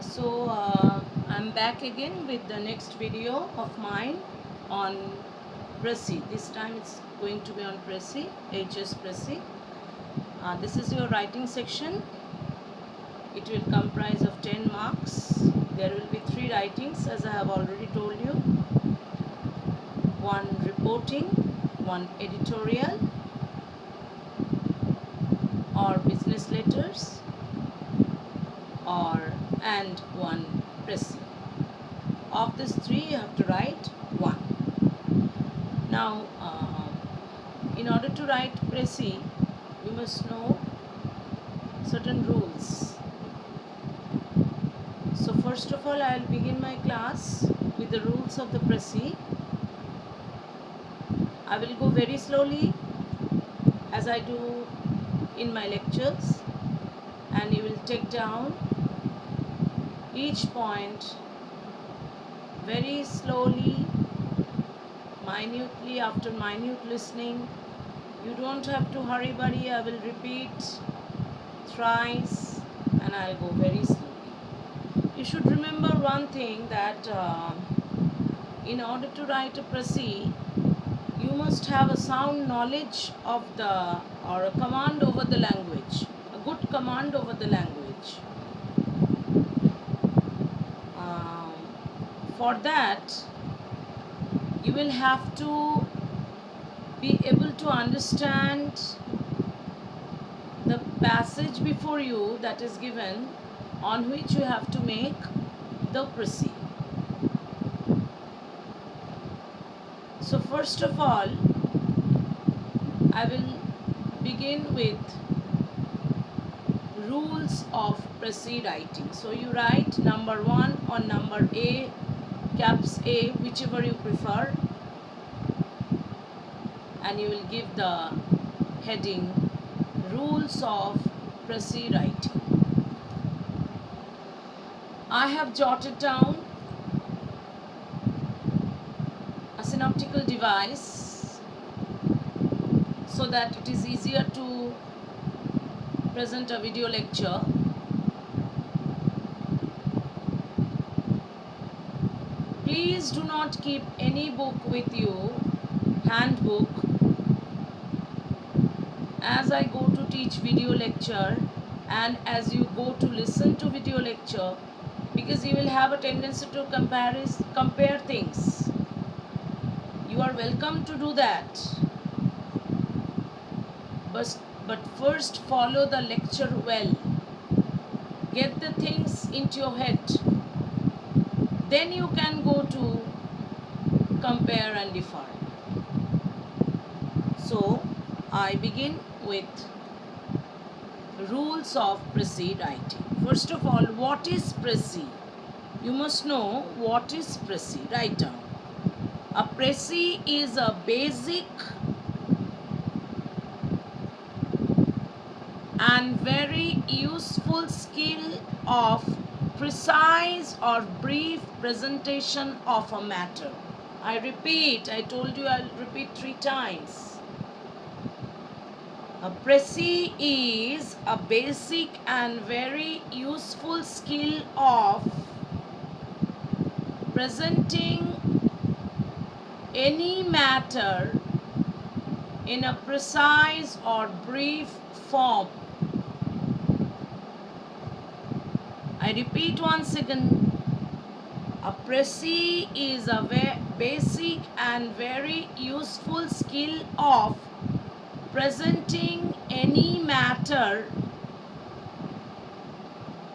I'm back again with the next video of mine on Pressy. This time it's going to be on Pressy, HS Pressy. This is your writing section. It will comprise of 10 marks. There will be 3 writings, as I have already told you. 1 reporting, 1 editorial or business letters, and 1 Pressy. Of these 3 you have to write 1. Now in order to write Pressy, you must know certain rules. So first of all, I will begin my class with the rules of the Pressy. I will go very slowly as I do in my lectures, and you will take down each point very slowly, minutely, after minute listening. You don't have to hurry buddy. I will repeat thrice and I'll go very slowly. You should remember one thing, that in order to write a Pressy, you must have a sound knowledge of or a command over the language, a good command over the language. For that, you will have to be able to understand the passage before you that is given, on which you have to make the Pressy. So first of all, I will begin with rules of Pressy writing. So you write number 1 or number A, caps A, whichever you prefer, and you will give the heading Rules of Pressy writing. I have jotted down a synoptical device so that it is easier to present a video lecture. Please do not keep any book with you, handbook, as I go to teach video lecture and as you go to listen to video lecture, because you will have a tendency to compare things. You are welcome to do that, but first follow the lecture well. Get the things into your head. Then you can go to compare and differ. So I begin with rules of Pressy writing. First of all, what is Pressy? You must know what is Pressy. Write down. A Pressy is a basic and very useful skill of precise or brief presentation of a matter. I repeat, I told you I'll repeat 3 times. A Pressy is a basic and very useful skill of presenting any matter in a precise or brief form. I repeat once again. A Pressy is a basic and very useful skill of presenting any matter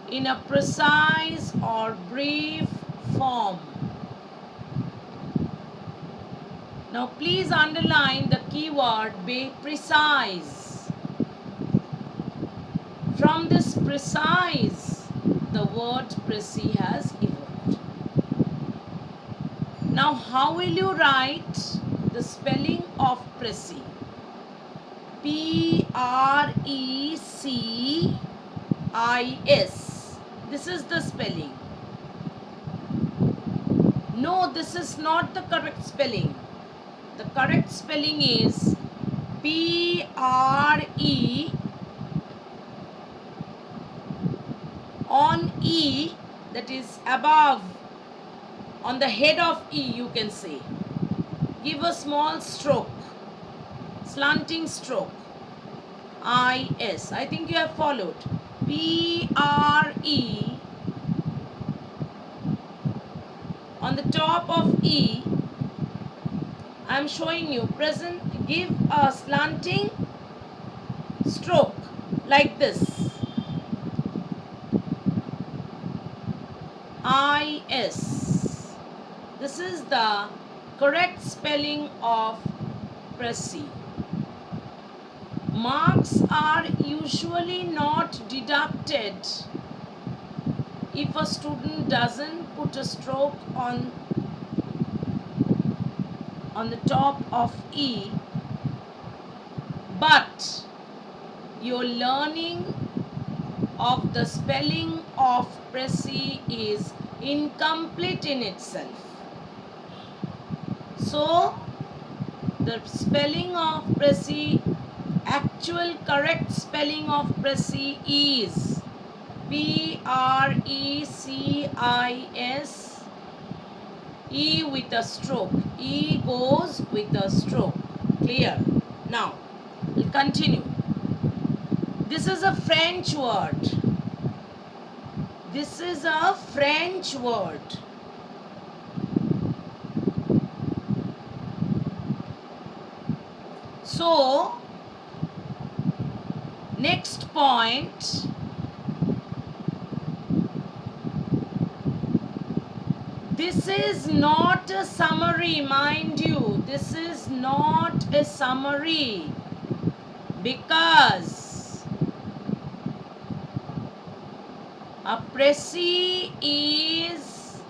in a precise or brief form. Now please underline the keyword be precise. From this precise, the word Pressy has evolved. Now how will you write the spelling of Pressy? P-R-E-C-I-S. This is the spelling. No, this is not the correct spelling. The correct spelling is P-R-E on E, that is above, on the head of E, you can say. Give a small stroke, slanting stroke. I-S. I think you have followed. P-R-E. On the top of E, I am showing you present. Give a slanting stroke like this. I-S. This is the correct spelling of Pressy. Marks are usually not deducted if a student doesn't put a stroke on the top of E, but your learning of the spelling of Pressy is incomplete in itself. So, the spelling of Pressy, actual correct spelling of Pressy is P-R-E-C-I-S, E with a stroke. E goes with a stroke. Clear? Now, we'll continue. This is a French word. This is a French word. So, next point. This is not a summary, mind you. This is not a summary because a Pressy is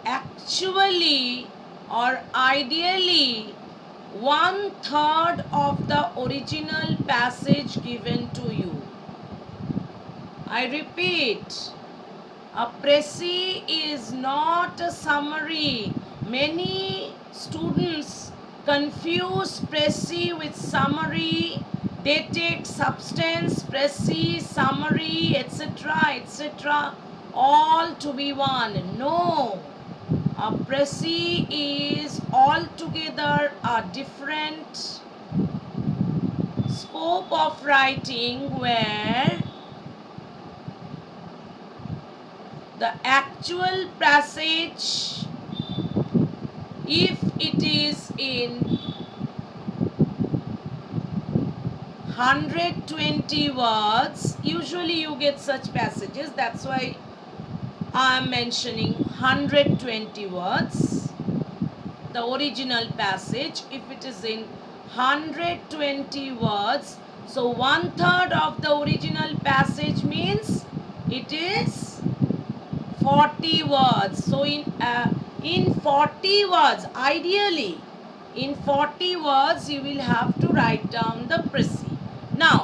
actually or ideally 1/3 of the original passage given to you. I repeat, a Pressy is not a summary. Many students confuse Pressy with summary. They take substance, Pressy, summary, etc., etc., all to be one. No. A Pressy is altogether a different scope of writing where the actual passage, if it is in 120 words, usually you get such passages, that's why I am mentioning 120 words, the original passage. If it is in 120 words, so 1/3 of the original passage means it is 40 words. So in 40 words, ideally in 40 words you will have to write down the Pressy. Now,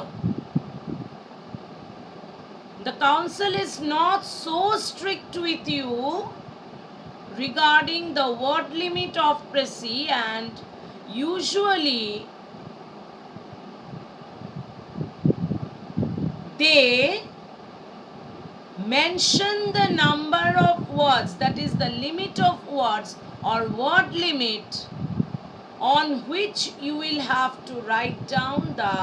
the council is not so strict with you regarding the word limit of Pressy, and usually they mention the number of words, that is the limit of words or word limit on which you will have to write down the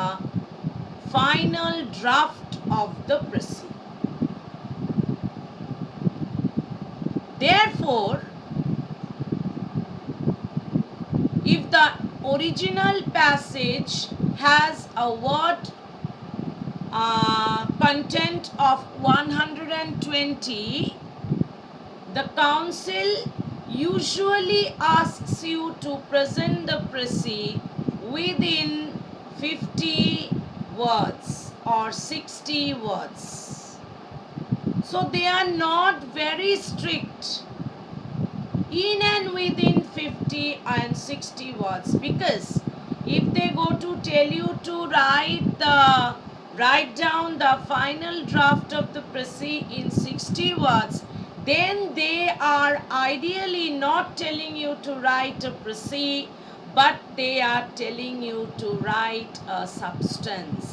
final draft of the Pressy. Therefore, if the original passage has a word content of 120, the council usually asks you to present the Pressy within 50 words or 60 words. So they are not very strict in and within 50 and 60 words, because if they go to tell you to write down the final draft of the Pressy in 60 words, then they are ideally not telling you to write a Pressy, but they are telling you to write a substance.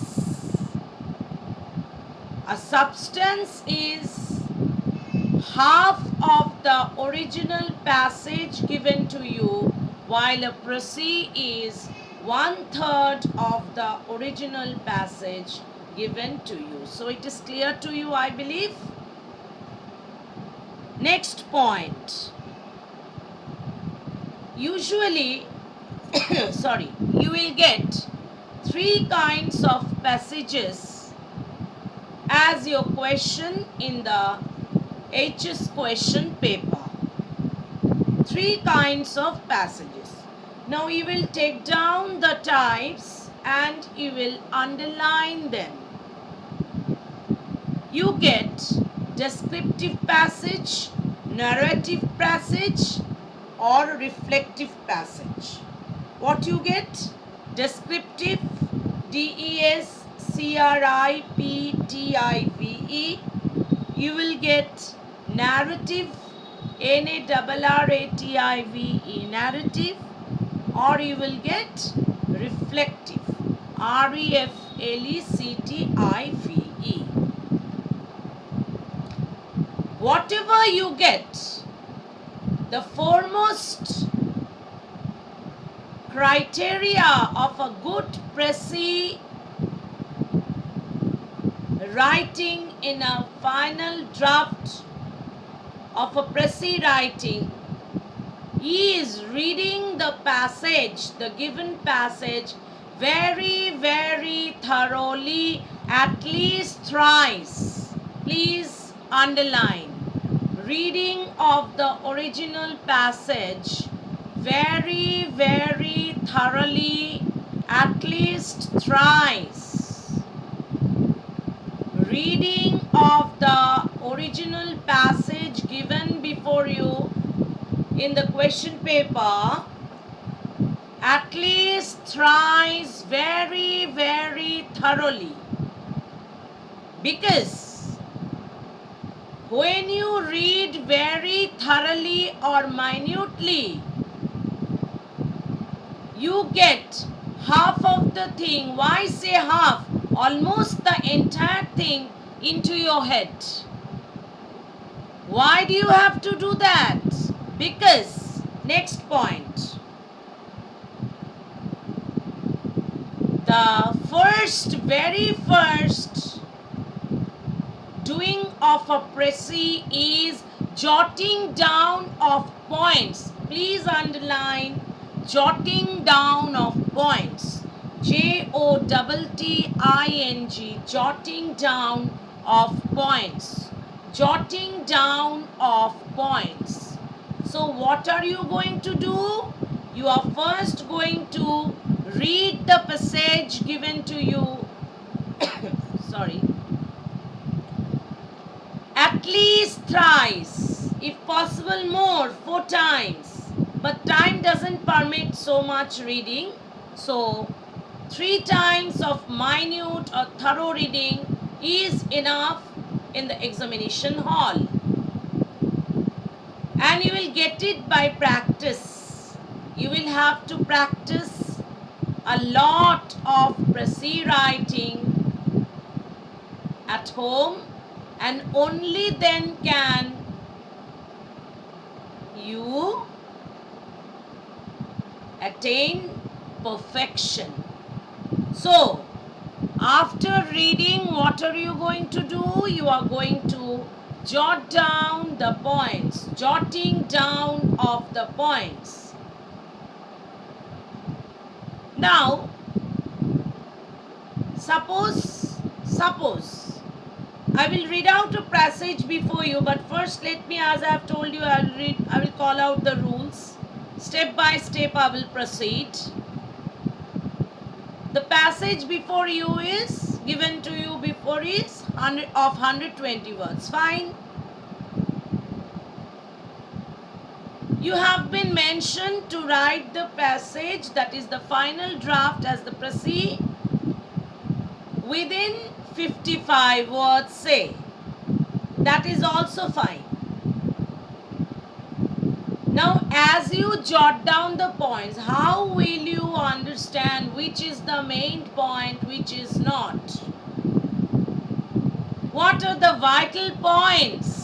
A substance is half of the original passage given to you, while a précis is 1/3 of the original passage given to you. So it is clear to you, I believe. Next point. Usually, sorry, you will get 3 kinds of passages as your question in the HS question paper. 3 kinds of passages. Now you will take down the types and you will underline them. You get descriptive passage, narrative passage, or reflective passage. What you get? Descriptive, DESCRIPTIVE. You will get narrative, NARRATIVE, narrative, or you will get reflective, REFLECTIVE. Whatever you get, the foremost criteria of a good précis writing in a final draft of a précis writing is reading the passage, the given passage, very, very thoroughly, at least thrice. Please underline. Reading of the original passage very, very thoroughly, at least thrice. Reading of the original passage given before you in the question paper at least thrice, very, very thoroughly. Because when you read very thoroughly or minutely, you get half of the thing. Why say half? Almost the entire thing into your head. Why do you have to do that? Because, next point, the very first doing of a précis is jotting down of points. Please underline jotting down of points. JOTTING, jotting down of points. Jotting down of points. So what are you going to do? You are first going to read the passage given to you. Sorry. At least thrice, if possible more, 4 times. But time doesn't permit so much reading. So 3 times of minute or thorough reading is enough in the examination hall. And you will get it by practice. You will have to practice a lot of précis writing at home, and only then can you attain perfection. So, after reading, what are you going to do? You are going to jot down the points, jotting down of the points. Now, suppose I will read out a passage before you, but first let me, as I have told you, I will call out the rules. Step by step I will proceed. The passage before you is given to you before is 120 words. Fine. You have been mentioned to write the passage, that is the final draft as the précis, within 55 words, say. That is also fine. Now, as you jot down the points, how will you understand which is the main point, which is not? What are the vital points?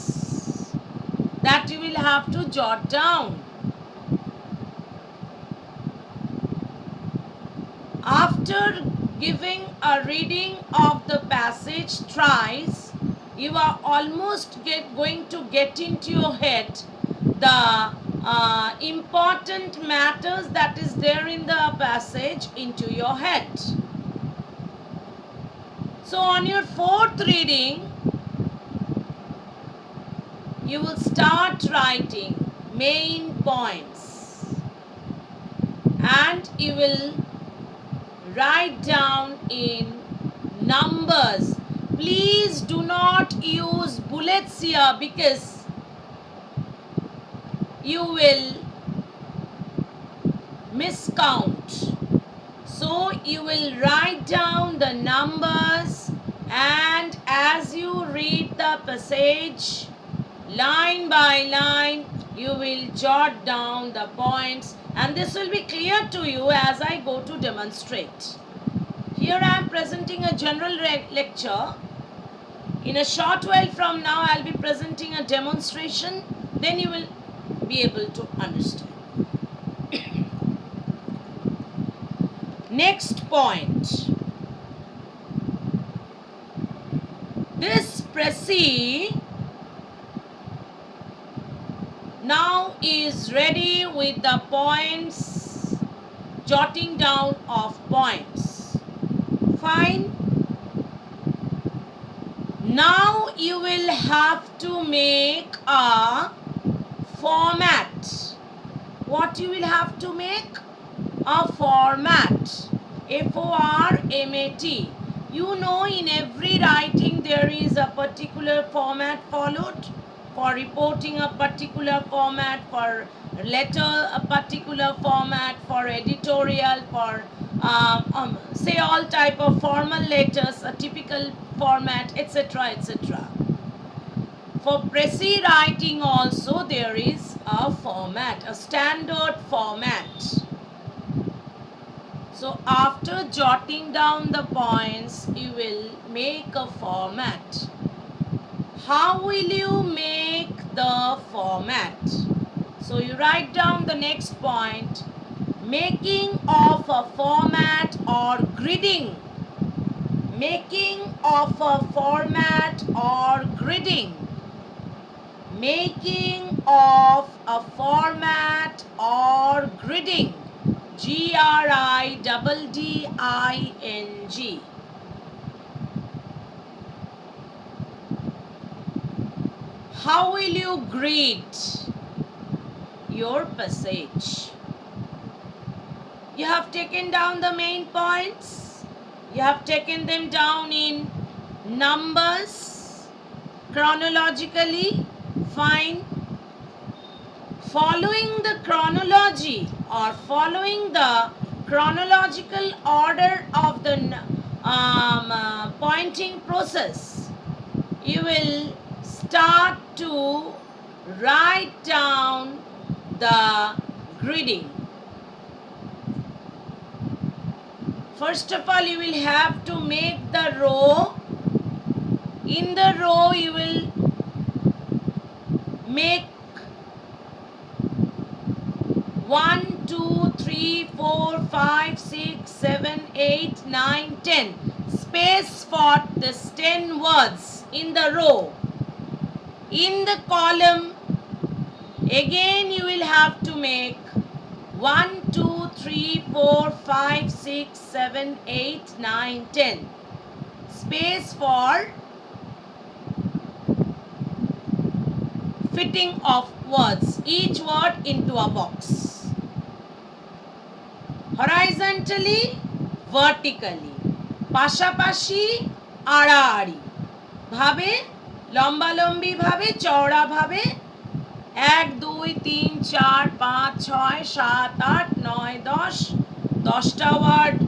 that you will have to jot down. After giving a reading of the passage thrice, you are almost going to get into your head the important matters that is there in the passage into your head. So on your fourth reading, you will start writing main points and you will write down in numbers. Please do not use bullets here because you will miscount. So you will write down the numbers, and as you read the passage line by line, you will jot down the points, and this will be clear to you as I go to demonstrate. Here I am presenting a general lecture. In a short while from now, I will be presenting a demonstration. Then you will be able to understand. Next point. This Pressy now is ready with the points, jotting down of points. Fine. Now you will have to make a format. What you will have to make? A format. F-O-R-M-A-T. You know, in every writing there is a particular format followed. For reporting, a particular format. For letter, a particular format. For editorial, for say all type of formal letters, a typical format, etc., etc. For Pressy writing also there is a format, a standard format. So after jotting down the points, you will make a format. How will you make the format? So you write down the next point, making of a format or gridding. Making of a format or gridding. Making of a format or gridding. G-R-I-D-D-I-N-G. How will you grid your passage? You have taken down the main points. You have taken them down in numbers, chronologically. Fine. Following the chronology or following the chronological order of the pointing process, you will start to write down the gridding. First of all, you will have to make the row. In the row, you will make 1, 2, 3, 4, 5, 6, 7, 8, 9, 10. Space for this 10 words in the row. In the column, again you will have to make 1, 2, 3, 4, 5, 6, 7, 8, 9, 10. Space for fitting of words, each word into a box. Horizontally, vertically, পাশাপাশি আড়াআড়ি ভাবে, লম্বালম্বি ভাবে, চওড়া ভাবে 1 2 3 4 5 6 7 8 9 10 10টা word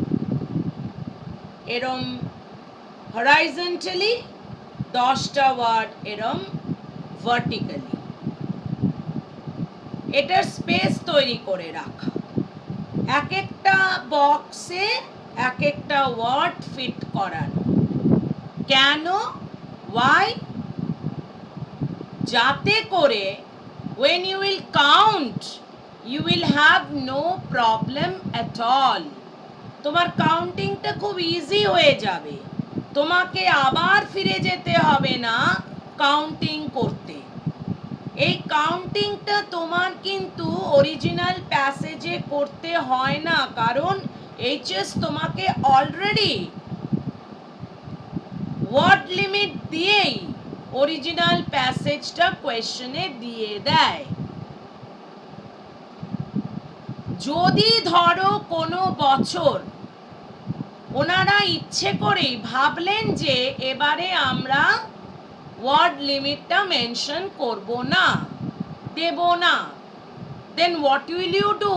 এরম horizontally, 10টা word এরম vertically. এটার স্পেস তৈরি করে রাখা, এক একটা বক্সে এক একটা ওয়ার্ড ফিট করানো। কেন? ওয়াই? যাতে করে when you will count, you will have no problem at all. তোমার কাউন্টিংটা খুব ইজি হয়ে যাবে, তোমাকে আবার ফিরে যেতে হবে না কাউন্টিং করতে। এই কাউন্টিংটা তোমার কিন্তু অরিজিনাল প্যাসেজে করতে হয় না, কারণ এইচএস তোমাকে অলরেডি ওয়ার্ড লিমিট দিয়েই অরিজিনাল প্যাসেজটা কোয়েশ্চেনে দিয়ে দেয়। যদি ধরো কোনো বছর ওনারা ইচ্ছে করেই ভাবলেন যে এবারে আমরা ওয়ার্ড লিমিটটা মেনশন করব না, দেব না, then what will you do?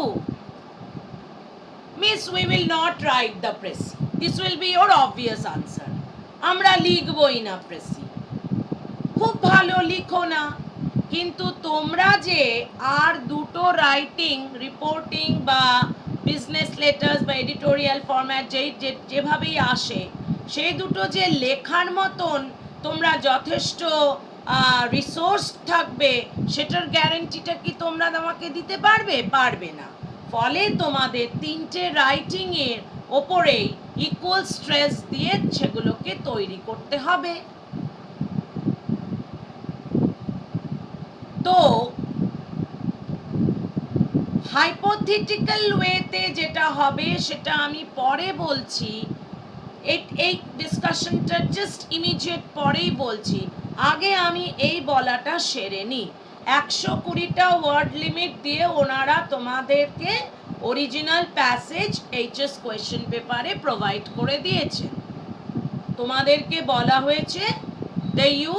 Miss, we will not write the presi. This will be your obvious answer. আমরা লিখবই না প্রেসি। খুব ভালো, লিখো না, কিন্তু তোমরা যে আর দুটো রাইটিং, রিপোর্টিং বা বিজনেস লেটার্স বা এডিটোরিয়াল ফরম্যাট যেভাবেই আসে, সেই দুটো যে লেখার মতন তোমরা যথেষ্ট রিসোর্স থাকবে, সেটার গ্যারেন্টিটা কি তোমরা আমাকে দিতে পারবে? পারবে না। ফলে তোমাদের তিনটে রাইটিংয়ের ওপরেই ইকুয়াল স্ট্রেস দিয়ে সেগুলোকে তৈরি করতে হবে। তো হাইপোথেটিক্যাল ওয়েতে যেটা হবে সেটা আমি পরে বলছি, এই ডিসকাশনটা জাস্ট ইমিডিয়েট পরেই বলছি, আগে আমি এই বলাটা সেরে নিই। 120টা ওয়ার্ড লিমিট দিয়ে ওনারা তোমাদেরকে অরিজিনাল প্যাসেজ এইচএস কোয়েশ্চেন পেপারে প্রোভাইড করে দিয়েছে। তোমাদেরকে বলা হয়েছে that you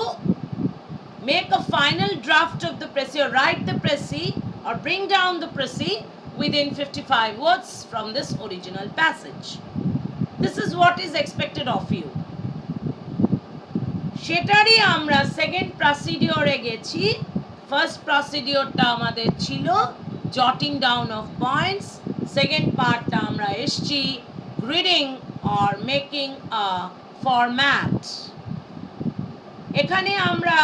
make a final draft of the presi or write the presi or bring down the presi within 55 words from this original passage. This is what is expected of you. সেটারই আমরা second প্রসিডিওরে গেছি। First প্রসিডিওরটা আমাদের ছিল জটিং down of points, second পার্টটা আমরা এসছি গ্রিডিং or making a format. এখানে আমরা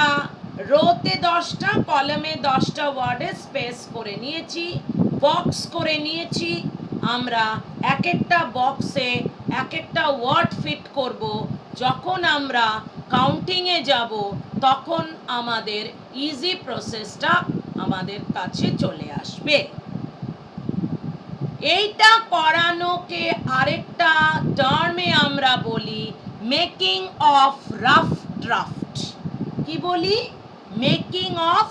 রোতে 10টা, কলামে 10টা ওয়ার্ডে স্পেস করে নিয়েছি, বক্স করে নিয়েছি। আমরা এক একটা বক্সে এক একটা ওয়ার্ড ফিট করব। যখন আমরা কাউন্টিংয়ে যাব তখন আমাদের ইজি প্রসেসটা আমাদের কাছে চলে আসবে। এইটা করানোকে আরেকটা টার্মে আমরা বলি মেকিং অফ রাফ ড্রাফট। কি বলি? Making of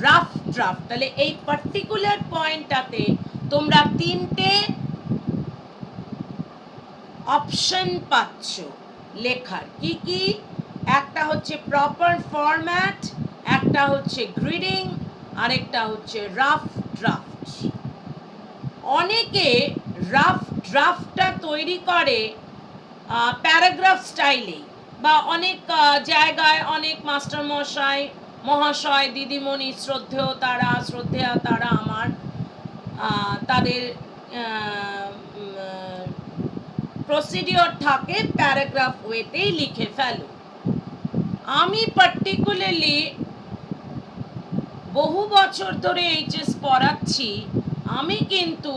rough draft. তাহলে এই পার্টিকুলার পয়েন্টটাতে তোমরা তিনটে অপশন পাচ্ছ লেখার। কি কি? একটা হচ্ছে প্রপার ফরম্যাট, একটা হচ্ছে গ্রিডিং, আরেকটা হচ্ছে রাফ ড্রাফট। অনেকে রাফ ড্রাফটটা তৈরি করে প্যারাগ্রাফ স্টাইলে, বা অনেক জায়গায় অনেক মাস্টার মহাশয় দিদিমণি শ্রদ্ধেয় তারা আমার তাদের প্রসিডিওর থাকে প্যারাগ্রাফ ওয়েতেই লিখে ফেলো। আমি পার্টিকুলারলি বহু বছর ধরে এইচএস পড়াচ্ছি, আমি কিন্তু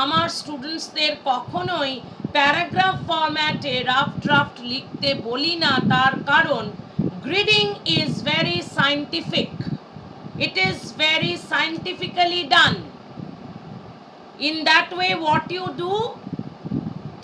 আমার স্টুডেন্টসদের কখনোই প্যারাগ্রাফ ফরম্যাটে রাফ ড্রাফট লিখতে বলি না। তার কারণ grading is very scientific, it is very scientifically done. In that way what you do,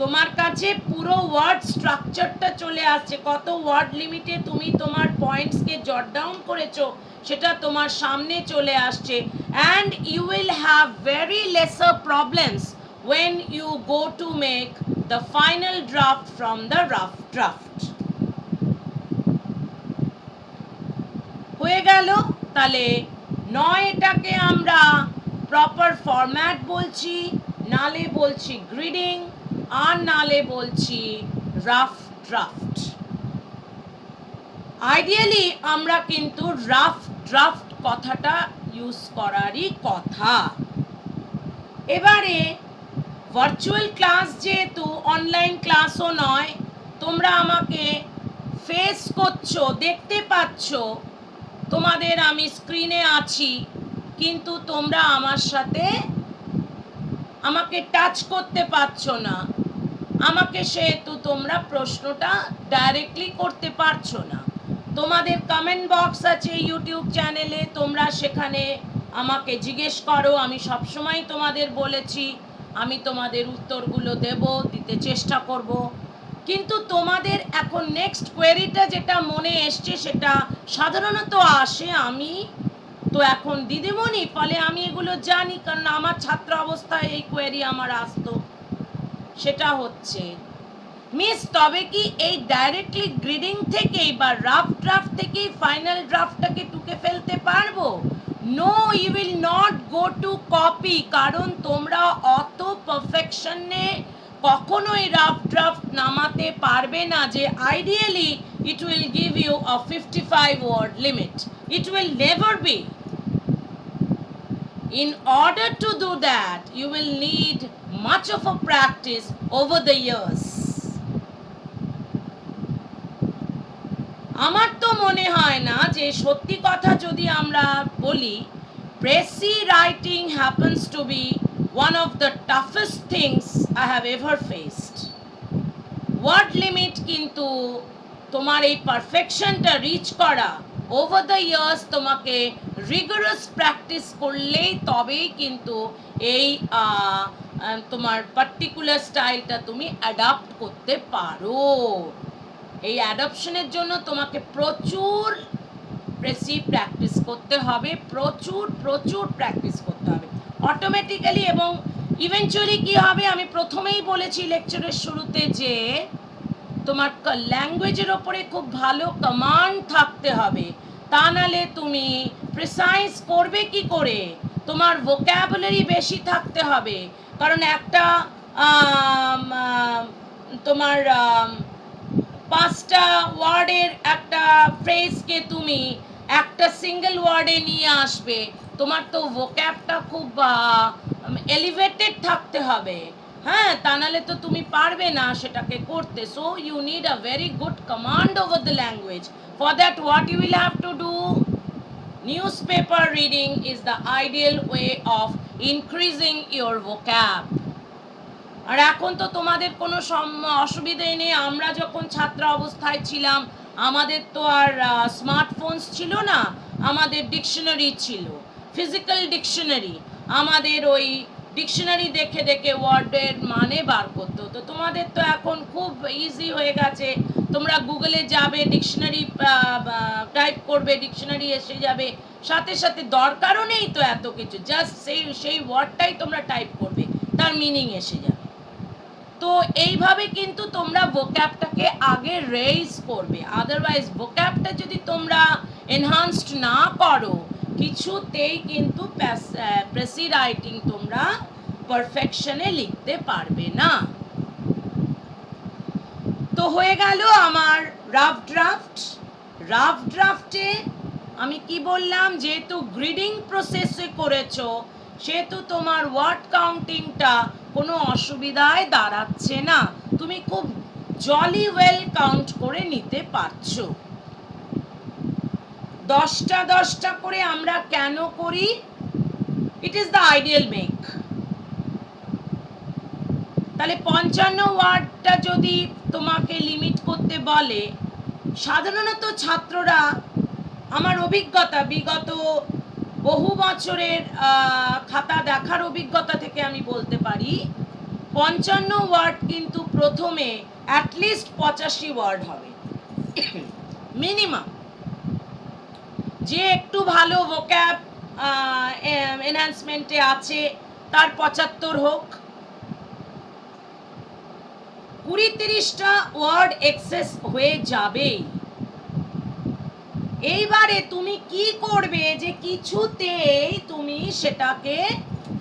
তোমার কাছে পুরো ওয়ার্ড স্ট্রাকচারটা চলে আসছে, কত ওয়ার্ড লিমিটে তুমি তোমার পয়েন্টসকে জট ডাউন করেছো সেটা তোমার সামনে চলে আসছে। And you will have very lesser problems when you go to make the final draft from the rough draft. হয়ে গেল। তাহলে নয় এটাকে আমরা প্রপার ফরম্যাট বলছি, নালে বলছি গ্রিডিং, আর নালে বলছি রাফ ড্রাফট। আইডিয়ালি আমরা কিন্তু রাফ ড্রাফট কথাটা ইউজ করারই কথা। এবারে ভার্চুয়াল ক্লাস যেহেতু, অনলাইন ক্লাসও নয়, তোমরা আমাকে ফেস করছো, দেখতে পাচ্ছ, তোমাদের আমি স্ক্রিনে আছি, কিন্তু তোমরা আমার সাথে আমাকে টাচ করতে পারছো না, আমাকে সেহেতু তোমরা প্রশ্নটা ডাইরেক্টলি করতে পারছো না। তোমাদের কমেন্ট বক্স আছে ইউটিউব চ্যানেলে, তোমরা সেখানে আমাকে জিজ্ঞেস করো, আমি সবসময় তোমাদের বলেছি আমি তোমাদের উত্তরগুলো দিতে চেষ্টা করব। কিন্তু তোমাদের এখন নেক্সট কোয়েরিটা যেটা মনে এসছে সেটা সাধারণত আসে, আমি তো এখন দিদিমণি, ফলে আমি এগুলো জানি, কারণ আমার ছাত্র অবস্থায় এই কোয়েরি আমার আসতো। সেটা হচ্ছে, মিস তবে কি এই ডাইরেক্টলি গ্রিডিং থেকেই বা রাফ ড্রাফট থেকেই ফাইনাল ড্রাফটটাকে টুকে ফেলতে পারবো? No, you will not go to copy, কারণ তোমরা অত পারফেকশনে কখনোই রাফ ড্রাফট নামাতে পারবে না যে ideally it will give you a 55 word limit. It will never be. In order to do that, you will need much of a practice over the years. আমার তো মনে হয় না যে সত্যি কথা যদি আমরা বলি, precis writing happens to be one of the toughest things I have ever faced. Word limit কিন্তু তোমার এই পারফেকশনটা রিচ করা ওভার দ্য ইয়ার্স তোমাকে রিগোরাস প্র্যাকটিস করলেই তবেই কিন্তু এই তোমার পার্টিকুলার স্টাইলটা তুমি অ্যাডাপ্ট করতে পারো। এই অ্যাডাপশনের জন্য তোমাকে প্রচুর প্র্যাকটিস করতে হবে, প্রচুর প্র্যাকটিস করতে হবে অটোমেটিক্যালি। এবং ইভেনচুয়ালি কি হবে, আমি প্রথমেই বলেছি লেকচারের শুরুতে যে তোমার ল্যাঙ্গুয়েজের ওপরে খুব ভালো কমান্ড থাকতে হবে, তা নাহলে তুমি প্রিসাইজ করবে কি করে? তোমার ভোক্যাবুলারি বেশি থাকতে হবে, কারণ একটা তোমার 5টা ওয়ার্ডের একটা ফ্রেজকে তুমি একটা সিঙ্গেল ওয়ার্ডে নিয়ে আসবে, তোমার তো ভোক্যাবটা খুব এলিভেটেড থাকতে হবে, হ্যাঁ, তা নাহলে তো তুমি পারবে না সেটাকে করতে। So you need a very good command over the language. For that what you will have to do, newspaper reading is the ideal way of increasing your vocab. আর এখন তো তোমাদের কোনো অসুবিধাই নেই। আমরা যখন ছাত্র অবস্থায় ছিলাম আমাদের তো আর স্মার্টফোনস ছিল না, আমাদের ডিকশনারি ছিল, ফিজিক্যাল ডিকশনারি। আমাদের ওই ডিকশনারি দেখে দেখে ওয়ার্ডের মানে বার করতে হতো। তোমাদের তো এখন খুব ইজি হয়ে গেছে, তোমরা গুগলে যাবে, ডিকশনারি টাইপ করবে, ডিকশনারি এসে যাবে, সাথে সাথে দরকারও নেই তো এত কিছু, জাস্ট সেই ওয়ার্ডটাই তোমরা টাইপ করবে, তার মিনিং এসে যাবে। তো এইভাবে কিন্তু তোমরা ভোক্যাবটাকে আগে রেইজ করবে, আদারওয়াইজ ভোক্যাবটা যদি তোমরা এনহান্সড না করো কিছুতেই কিন্তু প্রেসি রাইটিং তোমরা পারফেকশনে লিখতে পারবে না। তো হয়ে গেল আমার রাফ ড্রাফটে আমি কি বললাম, যেহেতু গ্রিডিং প্রসেসে করেছো সেহেতু তোমার ওয়ার্ড কাউন্টিংটা কোনো অসুবিধায় দাঁড়াচ্ছে না, তুমি খুব জলি ওয়েল কাউন্ট করে নিতে পারছো। 10টা করে আমরা কেন করি? It is the ideal make. তাহলে 55 ওয়ার্ডটা যদি তোমাকে লিমিট করতে বলে, সাধারণত ছাত্ররা, আমার অভিজ্ঞতা বিগত বহু বছরের খাতা দেখার অভিজ্ঞতা থেকে আমি বলতে পারি 55 ওয়ার্ড কিন্তু প্রথমে অ্যাটলিস্ট 85 ওয়ার্ড হবে মিনিমাম। যে একটু ভালো ভোক্যাব এনহ্যান্সমেন্টে আছে তার 75 হোক, 20-30টা ওয়ার্ড এক্সেস হয়ে যাবেই। এইবারে তুমি কি করবে যে কিছুতেই তুমি সেটাকে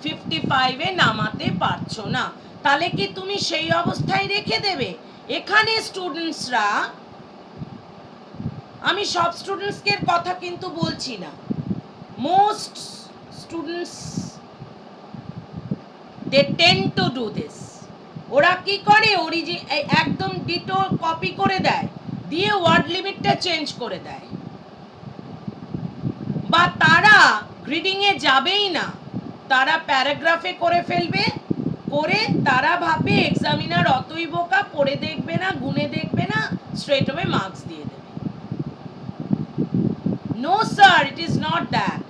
55-এ নামাতে পারছো না, তাহলে কি তুমি সেই অবস্থায় রেখে দেবে? এখানে স্টুডেন্টসরা, আমি সব স্টুডেন্টসকে কথা কিন্তু বলছি না, most students they tend to do this. ওরা কি করে, একদম ডিটো কপি করে দেয়, দিয়ে ওয়ার্ড লিমিটটা চেঞ্জ করে দেয়, বা তারা গ্রিডিংয়ে যাবেই না, তারা প্যারাগ্রাফে করে ফেলবে, করে তারা ভাবে এক্সামিনার অতই বোকা, পড়ে দেখবে না, গুনে দেখবে না, স্ট্রেট অ্যাওয়ে মার্কস দিয়ে দেবে। No sir, it is not that.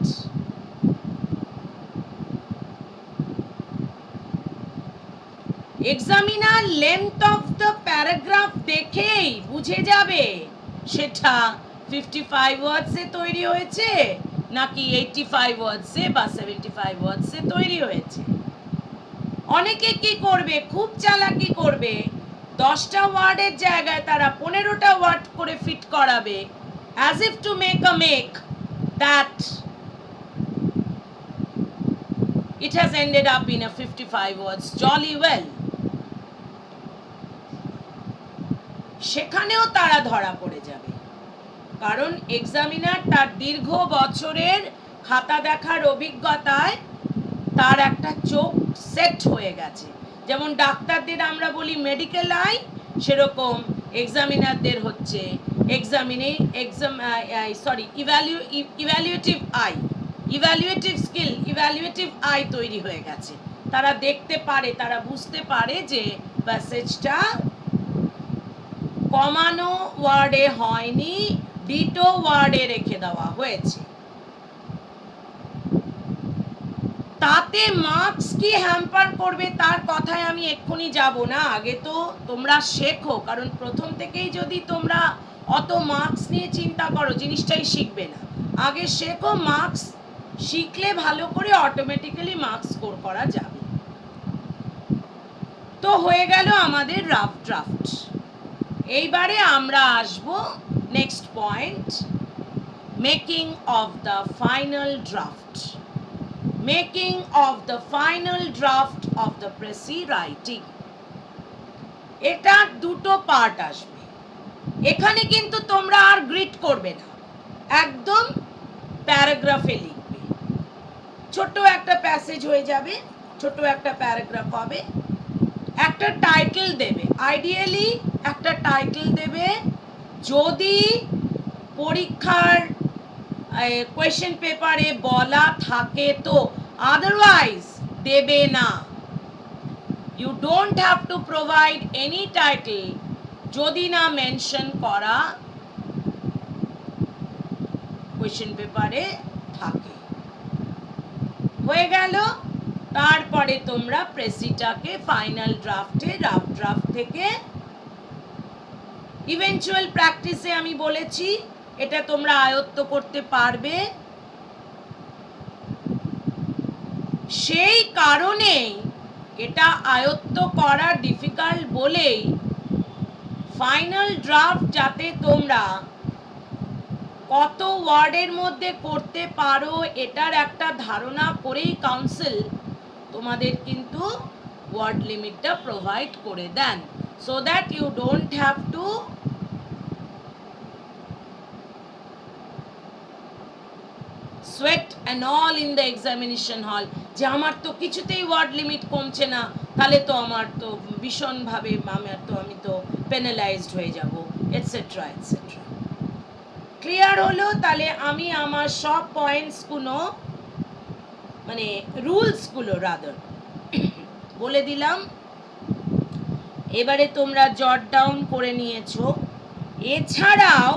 Examiner length of the paragraph দেখেই বুঝে যাবে সেটা 55 ওয়ার্ডসে তৈরি হয়েছে নাকি 85 ওয়ার্ডসে বা 75 ওয়ার্ডসে তৈরি হয়েছে। অনেকে কি করবে, খুব চালাকি করবে, 10টা ওয়ার্ডের জায়গায় তারা 15টা ওয়ার্ড করে ফিট করাবে, as if to make that it has ended up in a 55 words jolly well. সেখানেও তারা ধরা পড়ে যাবে, কারণ এক্সামিনার তার দীর্ঘ বছরের খাতা দেখার অভিজ্ঞতায় তার একটা চোখ সেট হয়ে গেছে। যেমন ডাক্তারদের আমরা বলি মেডিকেল আই, সেরকম এক্সামিনারদের হচ্ছে ইভ্যালুয়েটিভ আই, ইভ্যালুয়েটিভ স্কিল, ইভ্যালুয়েটিভ আই তৈরি হয়ে গেছে। তারা দেখতে পারে, তারা বুঝতে পারে যে প্যাসেজটা কমানো ওয়ার্ডে হয়নি, ডিটো ওয়ার্ডে রেখে দেওয়া হয়েছে। তাতে মার্কস কি হ্যাম্পার করবে তার কথায় আমি এক্ষুনি যাব না, আগে তো তোমরা শেখো, কারণ প্রথম থেকেই যদি তোমরা অত মার্কস নিয়ে চিন্তা করো জিনিসটাই শিখবে না। আগে শেখো, মার্কস শিখলে ভালো করে অটোমেটিক্যালি মার্কস স্কোর করা যাবে। তো হয়ে গেল আমাদের রাফ ড্রাফট। এইবারে আমরা আসব next point, making of the final draft. Making of the final draft of the precis writing. এটা দুটো পার্ট আসবে। এখানে কিন্তু তোমরা আর গ্রিড করবে না, একদম প্যারাগ্রাফে লিখবে। ছোট একটা প্যাসেজ হয়ে যাবে, ছোট একটা প্যারাগ্রাফ হবে, একটা টাইটেল দেবে, আইডিয়ালি একটা টাইটেল দেবে। যদি পরীক্ষার কোয়েশ্চেন পেপারে বলা থাকে তো, আদারওয়াইজ দেবে না। You don't have to provide any title যদি না মেনশন করা কোয়েশ্চেন পেপারে থাকে। হয়ে গেল। তারপরে তোমরা প্রেসিটাকে ফাইনাল ড্রাফটে, রাফ ড্রাফট থেকে ইভেন্চুয়াল প্র্যাকটিসে আমি বলেছি এটা তোমরা আয়ত্ত করতে পারবে। সেই কারণেই এটা আয়ত্ত করা ডিফিকাল্ট বলেই ফাইনাল ড্রাফট যাতে তোমরা কত ওয়ার্ডের মধ্যে করতে পারো এটার একটা ধারণা করেই কাউন্সিল তোমাদের কিন্তু ওয়ার্ড লিমিটটা প্রোভাইড করে দেন, so that you don't have to sweat and all in the examination hall যে আমার তো কিছুতেই ওয়ার্ড লিমিট কমছে না, তাহলে তো আমার তো ভীষণভাবে আমি তো পেনালাইজড হয়ে যাব, এটসেট্রা এটসেট্রা। ক্লিয়ার হলো? তাহলে আমি আমার সব পয়েন্টসগুলো মানে রুলসগুলো রাদার বলে দিলাম। এবারে তোমরা জট ডাউন করে নিয়েছো। এছাড়াও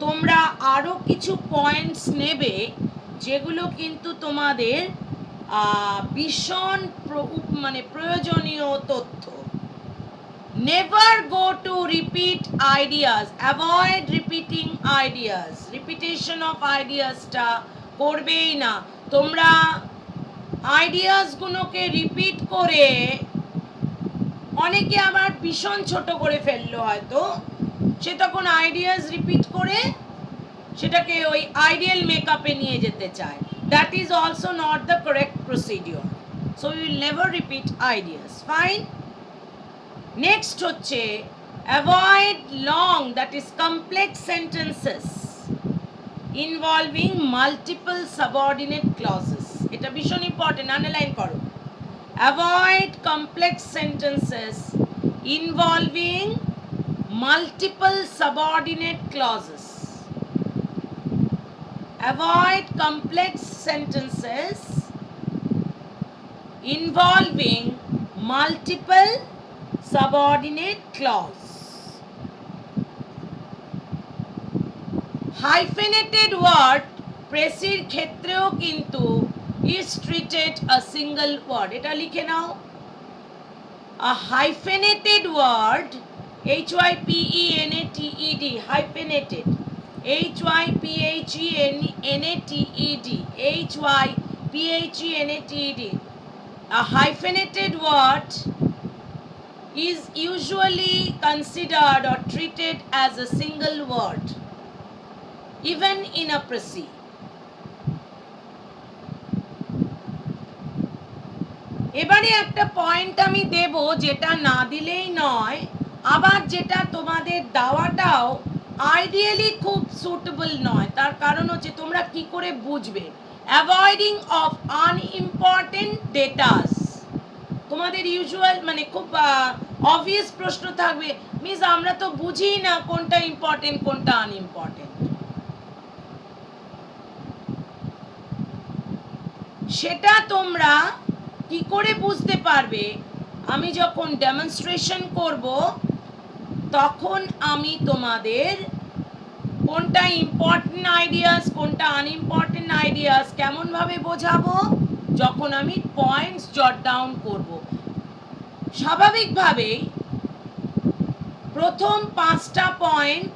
তোমরা আরও কিছু পয়েন্টস নেবে যেগুলো কিন্তু তোমাদের ভীষণ মানে প্রয়োজনীয় তথ্য। Never go to repeat ideas, avoid repeating ideas. Repetition of আইডিয়াসটা করবেই না তোমরা। আইডিয়াসগুলোকে রিপিট করে অনেকে আবার ভীষণ ছোট করে ফেললো, হয়তো সে তখন আইডিয়াস রিপিট করে সেটাকে ওই আইডিয়াল মেকআপে নিয়ে যেতে চায়। That is also not the correct procedure, so you will never repeat ideas. Fine. Next হচ্ছে avoid long, that is complex sentences involving multiple subordinate clauses. এটা ভীষণ ইম্পর্টেন্ট, আন্ডারলাইন করো। Avoid complex sentences involving multiple subordinate clauses. Avoid complex sentences involving multiple subordinate clause. Hyphenated word প্রেসির ক্ষেত্রেও কিন্তু is treated a single word. এটা লিখে নাও। A hyphenated word, hypeneted, hyphenated, hypheneted, a hyphenated word is usually considered or treated as a single word, even in a précis. এবারে একটা point আমি দেব, যেটা না দিলেই নয়, আবার যেটা তোমাদের দেওয়াটাও আইডিয়ালি খুব সুটেবল নয়। তার কারণ হচ্ছে তোমরা কি করে বুঝবে? Avoiding of unimportant ডেটাস। তোমাদের ইউজুয়াল মানে খুব অবভিয়াস প্রশ্ন থাকবে, মিস আমরা তো বুঝি না কোনটা ইম্পর্টেন্ট কোনটা আনইম্পর্টেন্ট। সেটা তোমরা কি করে বুঝতে পারবে? আমি যখন ডেমনস্ট্রেশন করব তখন আমি তোমাদের কোনটা ইম্পর্টেন্ট আইডিয়াস কোনটা আনইম্পর্টেন্ট আইডিয়াস কেমন ভাবে বোঝাবো, যখন আমি পয়েন্টস জট ডাউন করব। স্বাভাবিকভাবেই প্রথম 5টা পয়েন্ট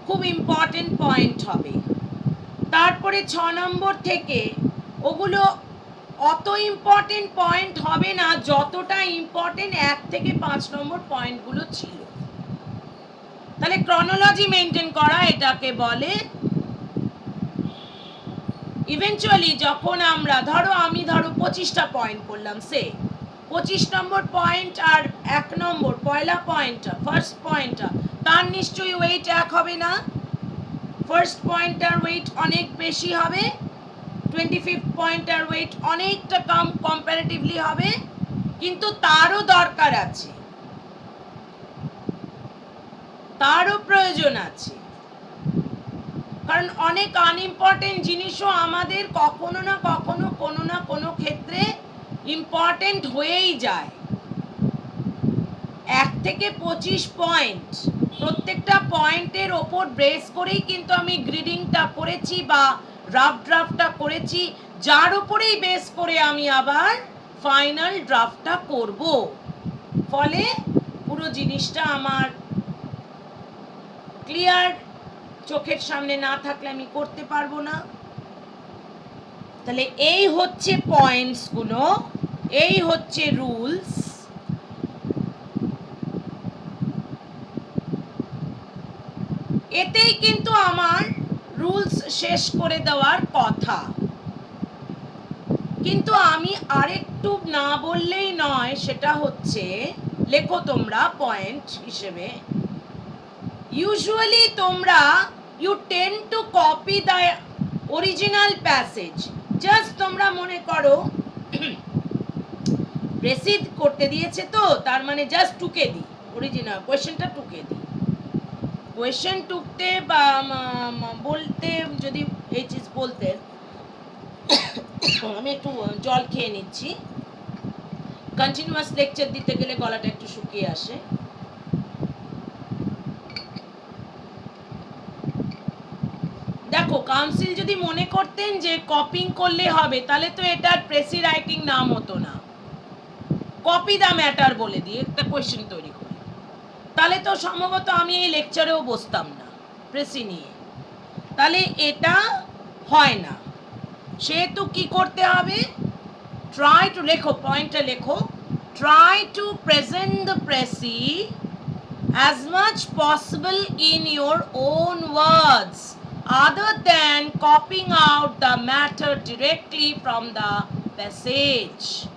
খুব ইম্পর্টেন্ট পয়েন্ট হবে, তারপরে 6 নম্বর থেকে ওগুলো অত ইম্পর্টেন্ট পয়েন্ট হবে না যতটা ইম্পর্টেন্ট 1 থেকে 5 নম্বর পয়েন্টগুলো ছিল। তাহলে ক্রনোলজি মেনটেন করা এটাকে বলে। ইভেনচুয়ালি যখন আমরা আমি 25টা পয়েন্ট করলাম, সে 25 নম্বর পয়েন্ট আর 1 নম্বর পয়লা পয়েন্টটা ফার্স্ট পয়েন্টটা, তার নিশ্চয়ই ওয়েট এক হবে না। ফার্স্ট পয়েন্টটার ওয়েট অনেক বেশি হবে, 25th পয়েন্টটার ওয়েট অনেকটা কম কম্পারেটিভলি হবে, কিন্তু তারও দরকার আছে, তারও প্রয়োজন আছে। কারণ অনেক আনইম্পর্টেন্ট জিনিসও আমাদের কখনো না কখনো কোনো না কোনো ক্ষেত্রে ইম্পর্টেন্ট হয়েই যায়। 1 থেকে 25 পয়েন্ট, প্রত্যেকটা পয়েন্টের ওপর বেস করেই কিন্তু আমি গ্রিডিংটা করেছি বা রাফ ড্রাফটটা করেছি, যার উপরেই বেস করে আমি আবার ফাইনাল ড্রাফটটা করব। ফলে পুরো জিনিসটা আমার ক্লিয়ার চোখের সামনে না থাকলে আমি করতে পারবো না। তাহলে এই হচ্ছে পয়েন্টসগুলো, এই হচ্ছে রুলস। এতেই কিন্তু আমার রুলস শেষ করে দেওয়ার কথা, কিন্তু আমি আরেকটু না বললেই নয়। সেটা হচ্ছে, লেখো তোমরা পয়েন্ট হিসেবে, ইউজুয়ালি তোমরা you tend to copy the original passage. Just তোমরা মনে করো প্রেসিড করতে দিয়েছে, তো তার মানে জাস্ট টুকে দিই, অরিজিনাল কোয়েশ্চেনটা টুকে দিই। কোয়েশ্চেন টুকতে বা বলতে, যদি এই চিজ বলতে, আমি একটু জল খেয়ে নিচ্ছি। কন্টিনিউয়াস লেকচার দিতে গেলে গলাটা একটু শুকিয়ে আসে। দেখো, কাউন্সিল যদি মনে করতেন যে কপিং করলে হবে, তাহলে তো এটার প্রেসি রাইটিং নাম হতো না, কপি দ্য ম্যাটার বলে দিয়ে একটা কোয়েশ্চেন তৈরি করি, তাহলে তো সম্ভবত আমি এই লেকচারেও বসতাম না প্রেসি নিয়ে। তাহলে এটা হয় না, সেহেতু কি করতে হবে? ট্রাই টু, লেখো পয়েন্টটা লেখো, try to present the precis as much possible in your own words, other than copying out the matter directly from the passage.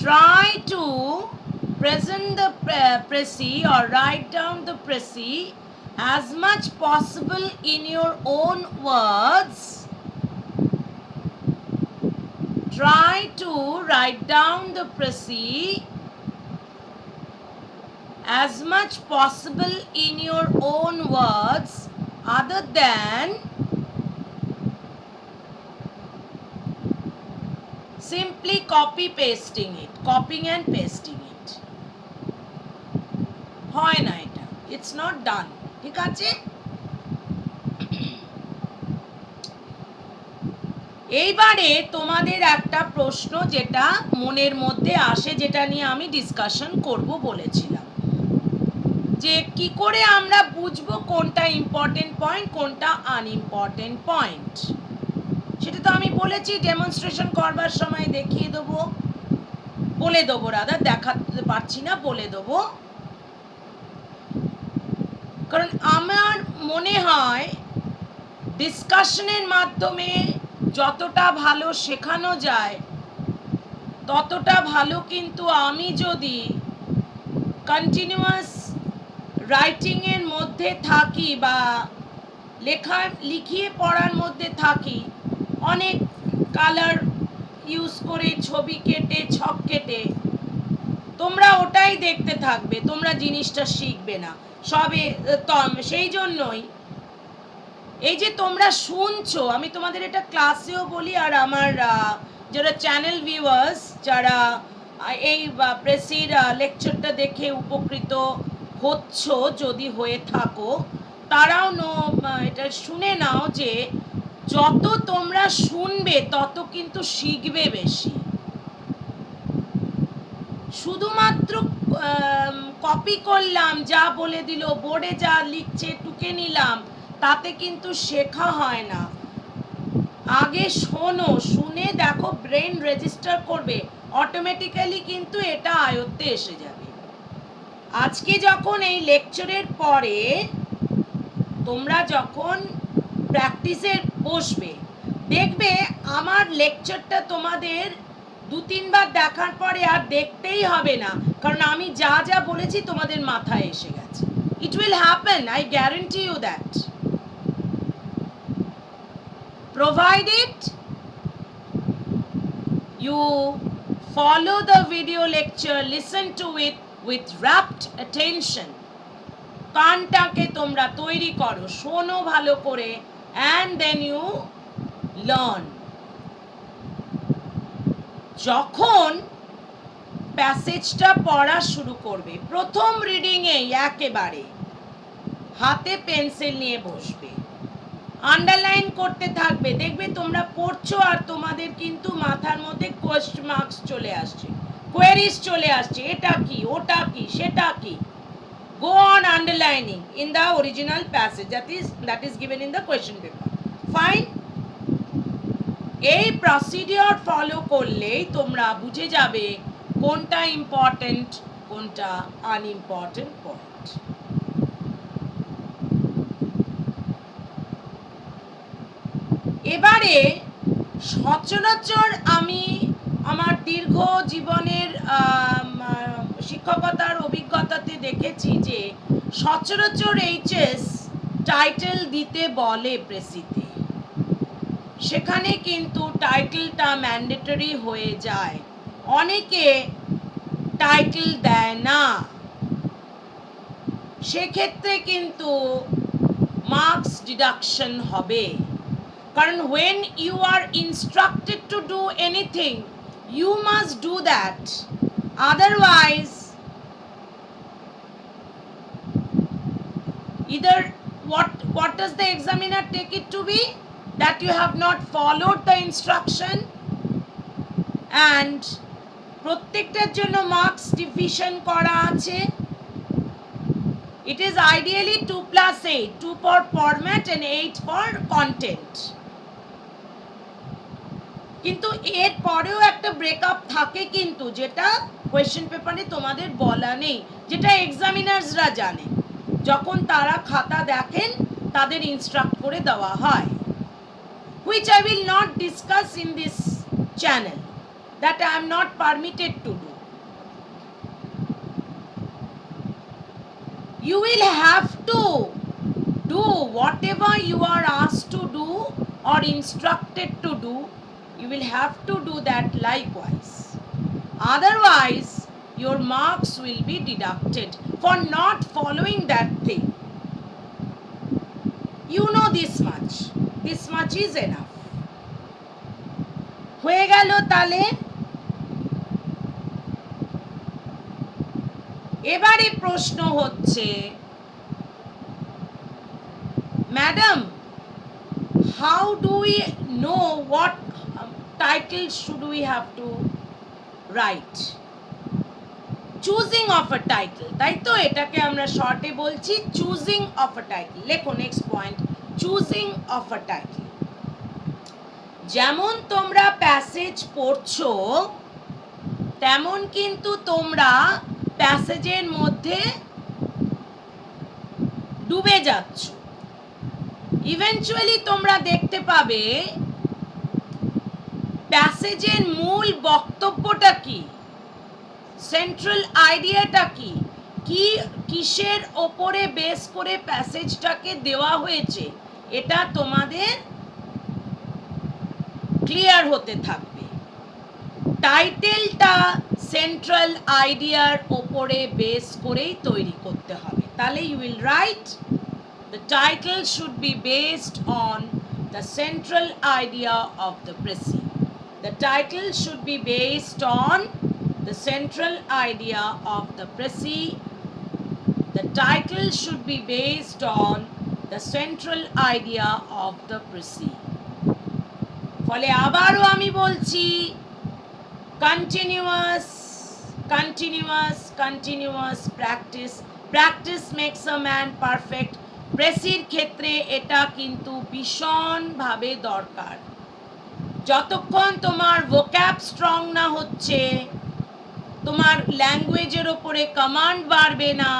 Try to present the précis or write down the précis as much possible in your own words. Try to write down the précis as much possible in your own words, other than simply copy pasting it, copying and pasting it. হয় না এটা, it's not done. ঠিক আছে? এইবারে তোমাদের একটা প্রশ্ন যেটা মনের মধ্যে আসে, যেটা নিয়ে আমি ডিসকাশন করব বলেছিলাম, যে কি করে আমরা বুঝবো কোনটা ইম্পর্টেন্ট পয়েন্ট কোনটা আনইম্পর্টেন্ট পয়েন্ট। সেটা তো আমি বলেছি ডেমনস্ট্রেশন করবার সময় দেখিয়ে দেবো, বলে দেবো, রাদার দেখাতে পারছি না, বলে দেবো। কারণ আমার মনে হয় ডিসকাশনের মাধ্যমে যতটা ভালো শেখানো যায় ততটা ভালো, কিন্তু আমি যদি কন্টিনিউয়াস রাইটিংয়ের মধ্যে থাকি বা লিখিয়ে পড়ার মধ্যে থাকি, অনেক কালার ইউজ করে ছবি কেটে ছক কেটে, তোমরা ওটাই দেখতে থাকবে, তোমরা জিনিসটা শিখবে না। সেই জন্যই এই যে তোমরা শুনছো, আমি তোমাদের এটা ক্লাসেও বলি, আর আমার যারা চ্যানেল ভিউয়ার্স, যারা এই প্রেসির লেকচারটা দেখে উপকৃত হচ্ছ যদি হয়ে থাকো, তারাও এটা শুনে নাও যে যত তোমরা শুনবে তত কিন্তু শিখবে বেশি। শুধুমাত্র কপি করলাম, যা বলে দিল, বোর্ডে যা লিখছে টুকে নিলাম, তাতে কিন্তু শেখা হয় না। আগে শোনো, শুনে দেখো, ব্রেন রেজিস্টার করবে, অটোমেটিক্যালি কিন্তু এটা আয়ত্তে এসে যাবে। আজকে যখন এই লেকচারের পরে তোমরা যখন প্র্যাকটিসে বসবে, দেখবে আমার লেকচারটা তোমাদের 2-3 বার দেখার পরে আর দেখতেই হবে না, কারণ আমি যা যা বলেছি তোমাদের মাথায় এসে গেছে। It will happen, I guarantee you that. Provided you follow the video lecture, listen to it with rapt attention. কানটাকে তোমরা তৈরি করো, শোনো ভালো করে, and then you learn. যখন প্যাসেজটা পড়া শুরু করবে, প্রথম রিডিংয়েই একেবারে হাতে পেন্সিল নিয়ে বসবে, আন্ডারলাইন করতে থাকবে, দেখবে তোমরা পড়ছো আর তোমাদের কিন্তু মাথার মধ্যে কোয়েশ্চেন মার্কস চলে আসছে, কোয়েরিজ চলে আসছে, এটা কি, ওটা কি, সেটা কি। Go on underlining in the original passage that is given in the question paper. Fine. এই প্রসিডিওর ফলো করলেই তোমরা বুঝে যাবে কোনটা ইম্পর্টেন্ট কোনটা আনইম্পর্টেন্ট পয়েন্ট। এবারে সচরাচর আমি আমার দীর্ঘ জীবনের শিক্ষকতার অভিজ্ঞতাতে দেখেছি যে সচরাচর এইচএস টাইটেল দিতে বলে প্রেসিতে, সেখানে কিন্তু টাইটেলটা ম্যান্ডেটরি হয়ে যায়, অনেকে টাইটেল দেয় না, সেক্ষেত্রে কিন্তু মার্কস ডিডাকশন হবে। কারণ when you are instructed to do anything, you must do that. Otherwise, either what does the examiner take it to be? That you have not followed the instruction, and প্রত্যেকটার জন্য marks division করা আছে। It is ideally 2+8, 2 for format and 8 for content. কিন্তু এর পরেও একটা breakup থাকে, কিন্তু যেটা কোয়েশ্চেন পেপারে তোমাদের বলা নেই, যেটা এক্সামিনার্সরা জানে, যখন তারা খাতা দেখেন তাদের ইনস্ট্রাক্ট করে দেওয়া হয়, which I will not discuss in this channel, that I am not permitted to do. You will have to do whatever you are asked to do or instructed to do. You will have to do that likewise. Otherwise, your marks will be deducted for not following that thing. You know this much. This much is enough. হয়ে গেল তাহলে এবারে প্রশ্ন হচ্ছে madam how do we know what title should we have to write? Choosing of a title, তাই তো? এটাকে আমরা শর্টে বলছি চুজিং অফ আ টাইটেল। লেখো next point, choosing of a title. যেমন তোমরা প্যাসেজ পড়ছো তেমন কিন্তু তোমরা প্যাসেজের মধ্যে ডুবে যাচ্ছ। ইভেনচুয়ালি তোমরা দেখতে পাবে প্যাসেজের মূল বক্তব্যটা কি, সেন্ট্রাল আইডিয়াটা কি, কিসের ওপরে বেস করে প্যাসেজটাকে দেওয়া হয়েছে, এটা তোমাদের ক্লিয়ার হতে থাকবে। টাইটেলটা সেন্ট্রাল আইডিয়ার ওপরে বেস করেই তৈরি করতে হবে। তাহলে you will write the title should be based on the central idea of the précis. The title should be based on the central idea of the précis. The title should be based on the central idea of the précis. ফলে আবারও আমি বলছি continuous practice makes a man perfect. প্রেসির ক্ষেত্রে এটা কিন্তু ভীষণভাবে দরকার। যতক্ষণ তোমার ভোক্যাব স্ট্রং না হচ্ছে তোমার ল্যাঙ্গুয়েজের ওপরে কমান্ড বাড়বে না।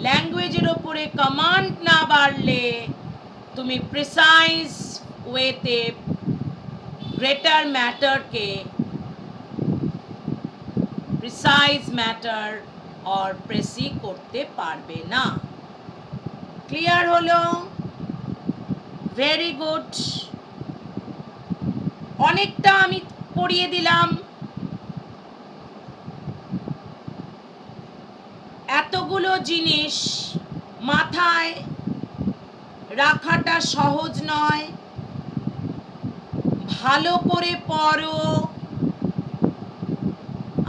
ল্যাঙ্গুয়েজের ওপরে কমান্ড না বাড়লে তুমি প্রিসাইজ ওয়েতে গ্রেটার ম্যাটারকে প্রিসাইজ ম্যাটার আর প্রেসি করতে পারবে না। ক্লিয়ার হলো? Very good. অনেকটা আমি পড়িয়ে দিলাম। এতগুলো জিনিস মাথায় রাখাটা সহজ নয়। ভালো করে পড়ো।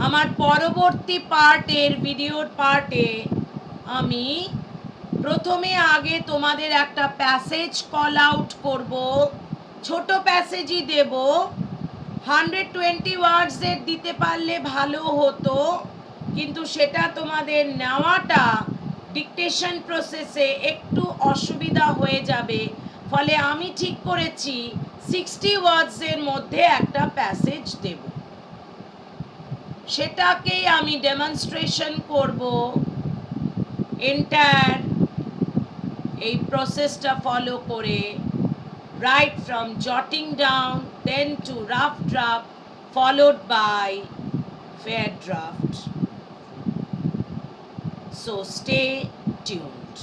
আমার পরবর্তী পার্টের ভিডিওর পার্টে আমি প্রথমে আগে তোমাদের একটা প্যাসেজ কল আউট করব, ছোট প্যাসেজই দেব। 120 ওয়ার্ডসের দিতে পারলে ভালো হতো, কিন্তু সেটা তোমাদের নেওয়াটা ডিকটেশন প্রসেসে একটু অসুবিধা হয়ে যাবে। ফলে আমি ঠিক করেছি 60 ওয়ার্ডসের মধ্যে একটা প্যাসেজ দেব, সেটাকেই আমি ডেমনস্ট্রেশন করব। এন্টায়ার এই প্রসেসটা ফলো করে, right from jotting down then to rough draft followed by fair draft. So stay tuned.